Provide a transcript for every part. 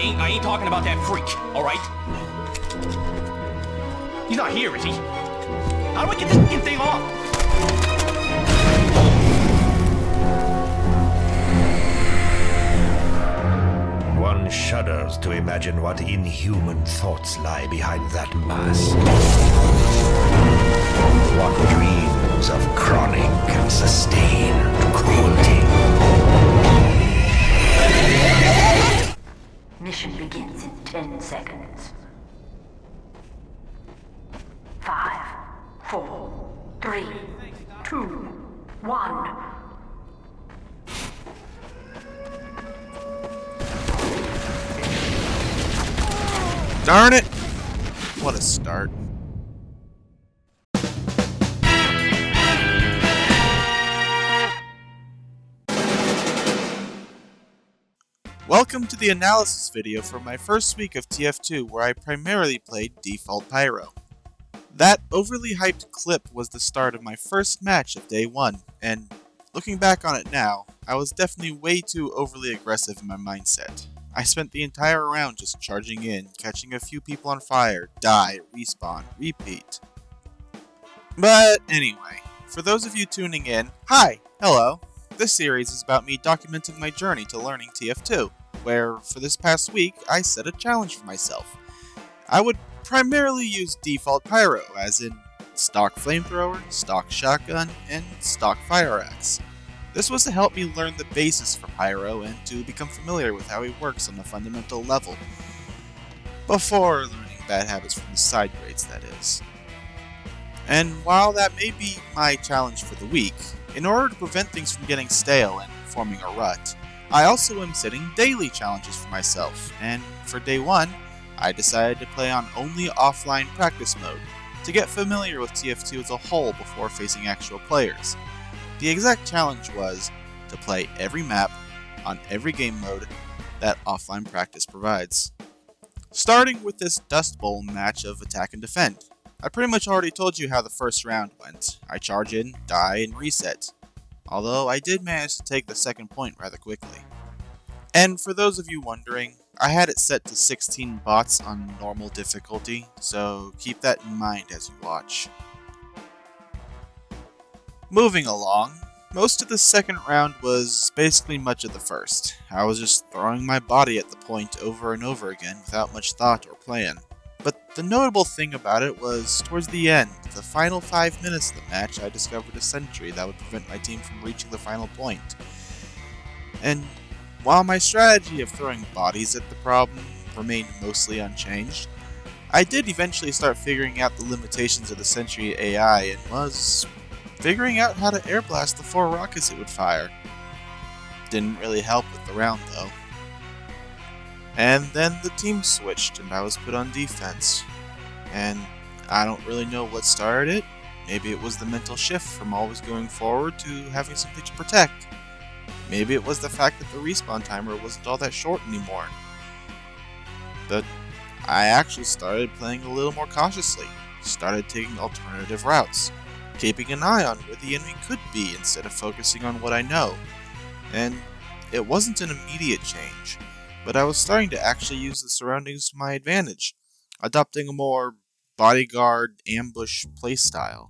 I ain't talking about that freak, alright? He's not here, is he? How do I get this fucking thing off? One shudders to imagine what inhuman thoughts lie behind that mask. One dreams of chronic and sustained cruelty. Mission begins in 10 seconds. 5, 4, 3, 2, 1. Darn it! What a start. Welcome to the analysis video for my first week of TF2, where I primarily played Default Pyro. That overly hyped clip was the start of my first match of day 1, and looking back on it now, I was definitely way too overly aggressive in my mindset. I spent the entire round just charging in, catching a few people on fire, die, respawn, repeat. But anyway, for those of you tuning in, hi, hello. This series is about me documenting my journey to learning TF2, where for this past week I set a challenge for myself. I would primarily use Default Pyro, as in stock flamethrower, stock shotgun, and stock fire axe. This was to help me learn the basis for Pyro and to become familiar with how he works on a fundamental level, before learning bad habits from the side grades, that is. And while that may be my challenge for the week, in order to prevent things from getting stale and forming a rut, I also am setting daily challenges for myself, and for day 1, I decided to play on only offline practice mode, to get familiar with TF2 as a whole before facing actual players. The exact challenge was to play every map on every game mode that offline practice provides. Starting with this Dust Bowl match of attack and defend. I pretty much already told you how the first round went. I charge in, die, and reset. Although I did manage to take the second point rather quickly. And for those of you wondering, I had it set to 16 bots on normal difficulty, so keep that in mind as you watch. Moving along, most of the second round was basically much of the first. I was just throwing my body at the point over and over again without much thought or plan. But the notable thing about it was, towards the end, the final 5 minutes of the match, I discovered a sentry that would prevent my team from reaching the final point. And while my strategy of throwing bodies at the problem remained mostly unchanged, I did eventually start figuring out the limitations of the sentry AI and was figuring out how to air blast the 4 rockets it would fire. Didn't really help with the round though. And then the team switched and I was put on defense. And I don't really know what started it. Maybe it was the mental shift from always going forward to having something to protect. Maybe it was the fact that the respawn timer wasn't all that short anymore. But I actually started playing a little more cautiously. Started taking alternative routes. Keeping an eye on where the enemy could be instead of focusing on what I know. And it wasn't an immediate change, but I was starting to actually use the surroundings to my advantage, adopting a more bodyguard ambush playstyle.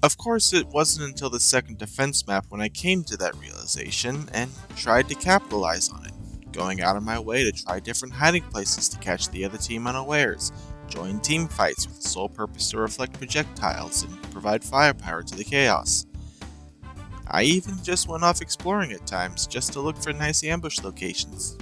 Of course, it wasn't until the second defense map when I came to that realization and tried to capitalize on it, going out of my way to try different hiding places to catch the other team unawares, join team fights with the sole purpose to reflect projectiles and provide firepower to the chaos. I even just went off exploring at times just to look for nice ambush locations.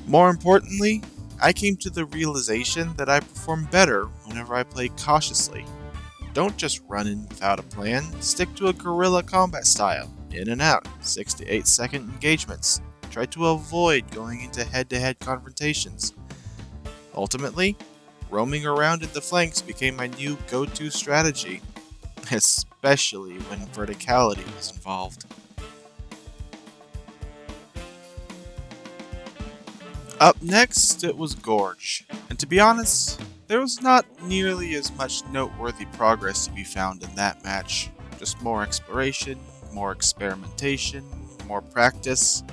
More importantly, I came to the realization that I perform better whenever I play cautiously. Don't just run in without a plan, stick to a guerrilla combat style, in and out, 6 to 8 second engagements. Try to avoid going into head-to-head confrontations. Ultimately, roaming around in the flanks became my new go-to strategy, especially when verticality was involved. Up next, it was Gorge, and to be honest, there was not nearly as much noteworthy progress to be found in that match. Just more exploration, more experimentation, more practice.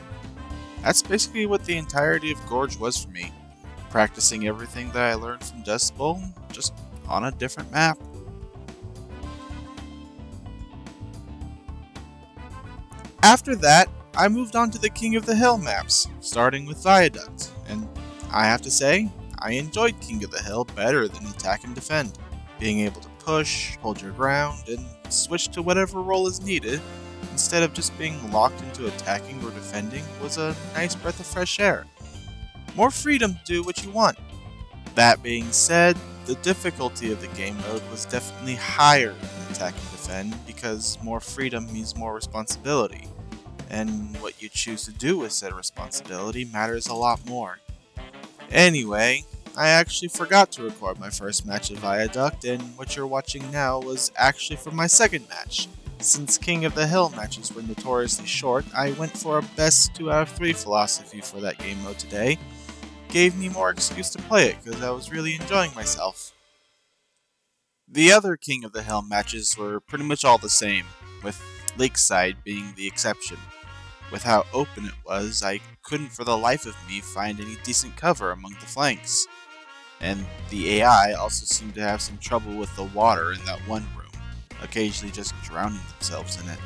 That's basically what the entirety of Gorge was for me, practicing everything that I learned from Dust Bowl, just on a different map. After that, I moved on to the King of the Hill maps, starting with Viaduct, and I have to say, I enjoyed King of the Hill better than Attack and Defend. Being able to push, hold your ground, and switch to whatever role is needed, instead of just being locked into attacking or defending, was a nice breath of fresh air. More freedom to do what you want. That being said, the difficulty of the game mode was definitely higher than Attack and Defend because more freedom means more responsibility, and what you choose to do with said responsibility matters a lot more. Anyway, I actually forgot to record my first match of Viaduct, and what you're watching now was actually from my second match. Since King of the Hill matches were notoriously short, I went for a best 2 out of 3 philosophy for that game mode today. Gave me more excuse to play it because I was really enjoying myself. The other King of the Hill matches were pretty much all the same, with Lakeside being the exception. With how open it was, I couldn't for the life of me find any decent cover among the flanks. And the AI also seemed to have some trouble with the water in that one room, occasionally just drowning themselves in it.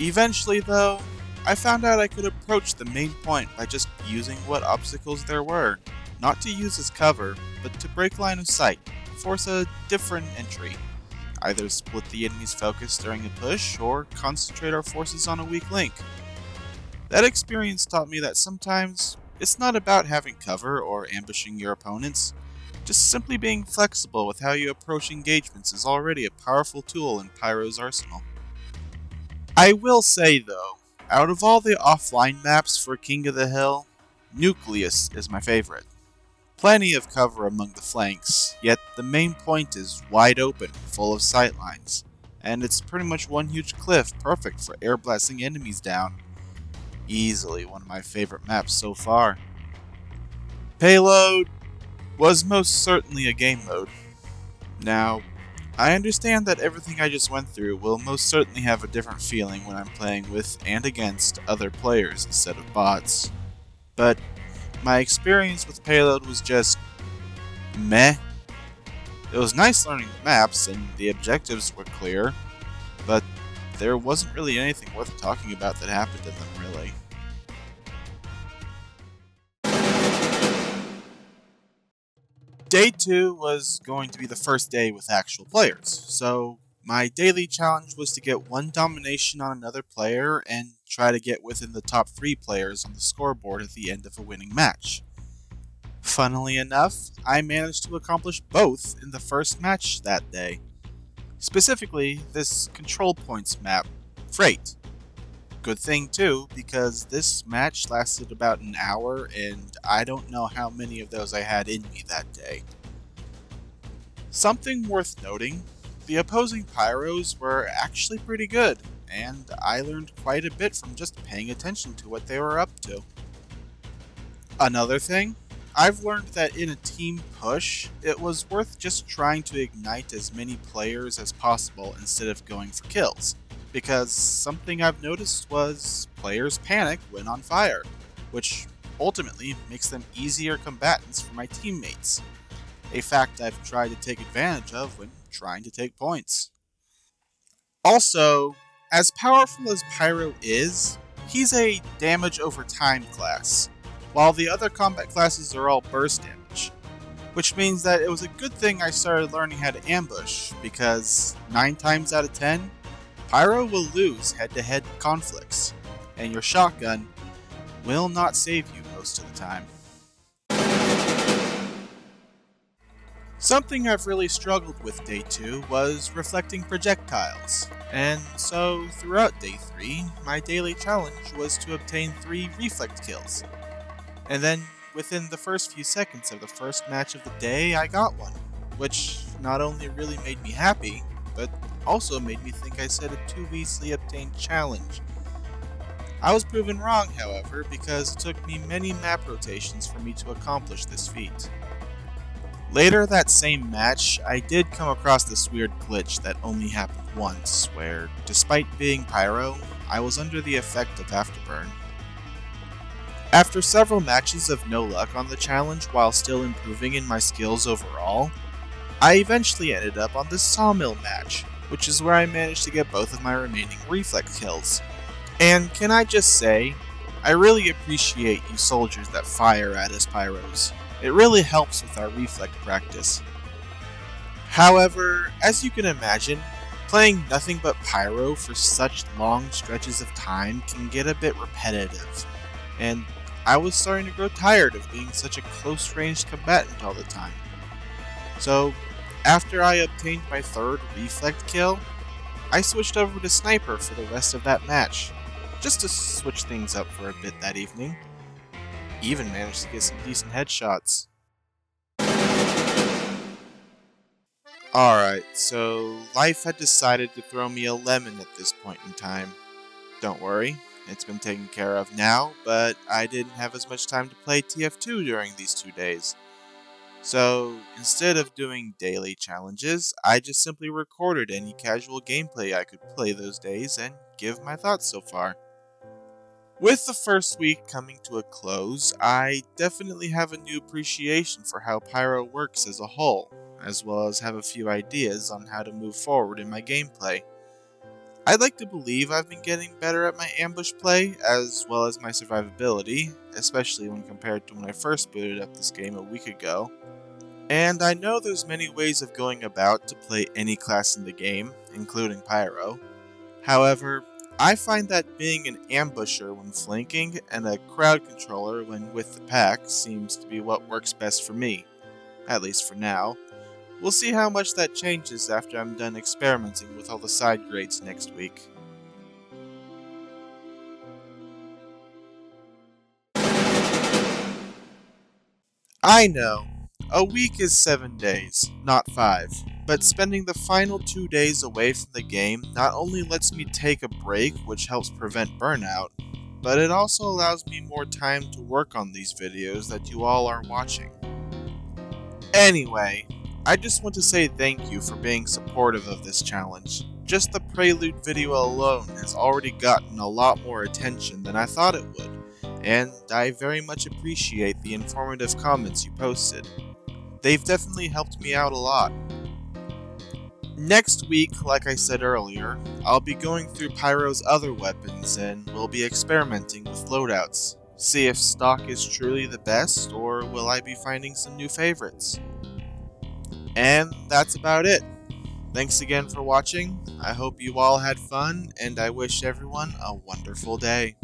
Eventually though, I found out I could approach the main point by just using what obstacles there were, not to use as cover, but to break line of sight, force a different entry. Either split the enemy's focus during a push, or concentrate our forces on a weak link. That experience taught me that sometimes, it's not about having cover or ambushing your opponents. Just simply being flexible with how you approach engagements is already a powerful tool in Pyro's arsenal. I will say though, out of all the offline maps for King of the Hill, Nucleus is my favorite. Plenty of cover among the flanks, yet the main point is wide open, full of sightlines, and it's pretty much one huge cliff perfect for air blasting enemies down. Easily one of my favorite maps so far. Payload was most certainly a game mode. Now, I understand that everything I just went through will most certainly have a different feeling when I'm playing with and against other players instead of bots, but my experience with Payload was just meh. It was nice learning the maps and the objectives were clear, but there wasn't really anything worth talking about that happened in them really. Day 2 was going to be the first day with actual players, so my daily challenge was to get one domination on another player and try to get within the top 3 players on the scoreboard at the end of a winning match. Funnily enough, I managed to accomplish both in the first match that day. Specifically, this control points map, Freight. Good thing too, because this match lasted about an hour and I don't know how many of those I had in me that day. Something worth noting, the opposing Pyros were actually pretty good, and I learned quite a bit from just paying attention to what they were up to. Another thing, I've learned that in a team push, it was worth just trying to ignite as many players as possible instead of going for kills, because something I've noticed was players panic when on fire, which ultimately makes them easier combatants for my teammates. A fact I've tried to take advantage of when trying to take points. Also, as powerful as Pyro is, he's a damage over time class, while the other combat classes are all burst damage. Which means that it was a good thing I started learning how to ambush, because 9 times out of 10, Pyro will lose head-to-head conflicts, and your shotgun will not save you most of the time. Something I've really struggled with day 2 was reflecting projectiles, and so throughout day 3, my daily challenge was to obtain 3 reflect kills. And then, within the first few seconds of the first match of the day, I got one, which not only really made me happy, but also made me think I set a too easily obtained challenge. I was proven wrong, however, because it took me many map rotations for me to accomplish this feat. Later that same match, I did come across this weird glitch that only happened once, where, despite being Pyro, I was under the effect of Afterburn. After several matches of no luck on the challenge while still improving in my skills overall, I eventually ended up on the Sawmill match, which is where I managed to get both of my remaining reflex kills. And can I just say, I really appreciate you soldiers that fire at us pyros. It really helps with our reflex practice. However, as you can imagine, playing nothing but pyro for such long stretches of time can get a bit repetitive, and I was starting to grow tired of being such a close-range combatant all the time. So, after I obtained my third reflect kill, I switched over to Sniper for the rest of that match, just to switch things up for a bit that evening. Even managed to get some decent headshots. Alright, so life had decided to throw me a lemon at this point in time. Don't worry, it's been taken care of now, but I didn't have as much time to play TF2 during these 2 days. So, instead of doing daily challenges, I just simply recorded any casual gameplay I could play those days and give my thoughts so far. With the first week coming to a close, I definitely have a new appreciation for how Pyro works as a whole, as well as have a few ideas on how to move forward in my gameplay. I'd like to believe I've been getting better at my ambush play, as well as my survivability, especially when compared to when I first booted up this game a week ago. And I know there's many ways of going about to play any class in the game, including Pyro. However, I find that being an ambusher when flanking and a crowd controller when with the pack seems to be what works best for me, at least for now. We'll see how much that changes after I'm done experimenting with all the side grades next week. I know, a week is 7 days, not 5, but spending the final 2 days away from the game not only lets me take a break, which helps prevent burnout, but it also allows me more time to work on these videos that you all are watching. Anyway, I just want to say thank you for being supportive of this challenge. Just the prelude video alone has already gotten a lot more attention than I thought it would, and I very much appreciate the informative comments you posted. They've definitely helped me out a lot. Next week, like I said earlier, I'll be going through Pyro's other weapons and we'll be experimenting with loadouts. See if stock is truly the best, or will I be finding some new favorites? And that's about it. Thanks again for watching. I hope you all had fun, and I wish everyone a wonderful day.